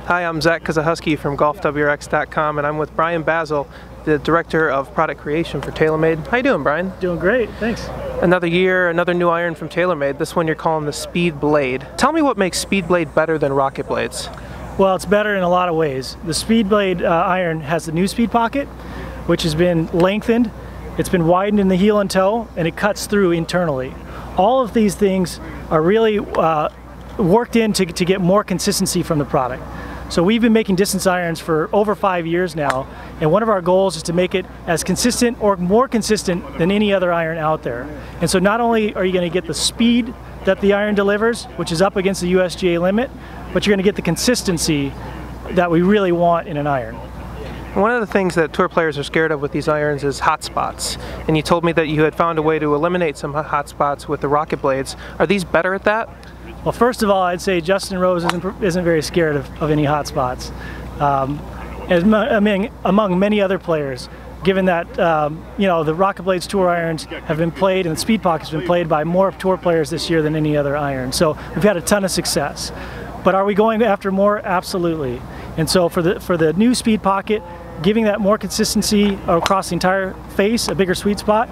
Hi, I'm Zak Kozuchowski from GolfWRX.com, and I'm with Brian Bazzel, the Director of Product Creation for TaylorMade. How you doing, Brian? Doing great, thanks. Another year, another new iron from TaylorMade. This one you're calling the SpeedBlade. Tell me what makes SpeedBlade better than rocket blades. Well, it's better in a lot of ways. The SpeedBlade iron has the new speed pocket, which has been lengthened. It's been widened in the heel and toe, and it cuts through internally. All of these things are really worked in to get more consistency from the product. So we've been making distance irons for over 5 years now, and one of our goals is to make it as consistent or more consistent than any other iron out there. And so not only are you going to get the speed that the iron delivers, which is up against the USGA limit, but you're going to get the consistency that we really want in an iron. One of the things that tour players are scared of with these irons is hot spots. And you told me that you had found a way to eliminate some hot spots with the rocket blades. Are these better at that? Well, first of all, I'd say Justin Rose isn't very scared of any hot spots. Among many other players, given that you know, the Rocket Blades tour irons have been played and the Speed Pocket's been played by more tour players this year than any other iron. So we've had a ton of success. But are we going after more? Absolutely. And so for the new Speed Pocket, giving that more consistency across the entire face, a bigger sweet spot,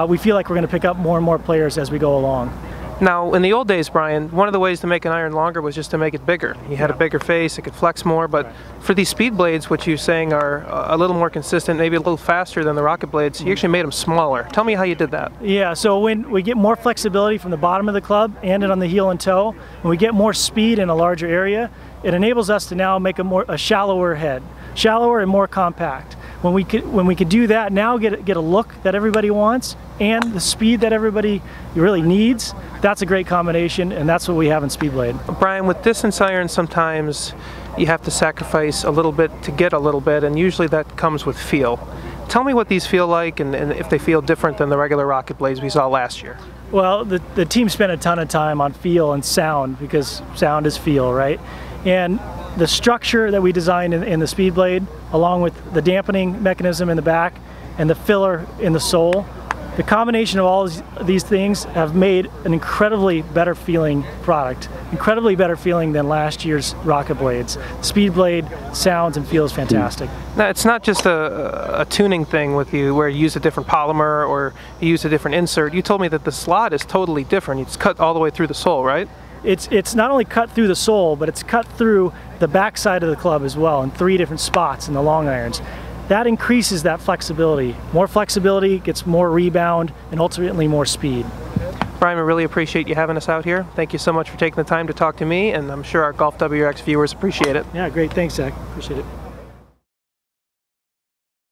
we feel like we're going to pick up more and more players as we go along. Now, in the old days, Brian, one of the ways to make an iron longer was just to make it bigger. You had a bigger face, it could flex more, but for these speed blades, which you're saying are a little more consistent, maybe a little faster than the rocket blades, you actually made them smaller. Tell me how you did that. Yeah, so when we get more flexibility from the bottom of the club and on the heel and toe, when we get more speed in a larger area, it enables us to now make a shallower head, shallower and more compact. When we could do that, now get a look that everybody wants and the speed that everybody really needs, that's a great combination, and that's what we have in SpeedBlade. Brian, with distance irons, sometimes you have to sacrifice a little bit to get a little bit, and usually that comes with feel. Tell me what these feel like and if they feel different than the regular rocket blades we saw last year. Well, the team spent a ton of time on feel and sound, because sound is feel, right? And the structure that we designed in the SpeedBlade, along with the dampening mechanism in the back and the filler in the sole, the combination of all these things have made an incredibly better feeling product, incredibly better feeling than last year's rocket blades. SpeedBlade sounds and feels fantastic. Now, it's not just a tuning thing with you where you use a different polymer or you use a different insert. You told me that the slot is totally different. It's cut all the way through the sole, right? It's not only cut through the sole, but it's cut through the back side of the club as well in 3 different spots in the long irons. That increases that flexibility. More flexibility gets more rebound and ultimately more speed. Brian, I really appreciate you having us out here. Thank you so much for taking the time to talk to me, and I'm sure our GolfWRX viewers appreciate it. Yeah, great. Thanks, Zach. Appreciate it.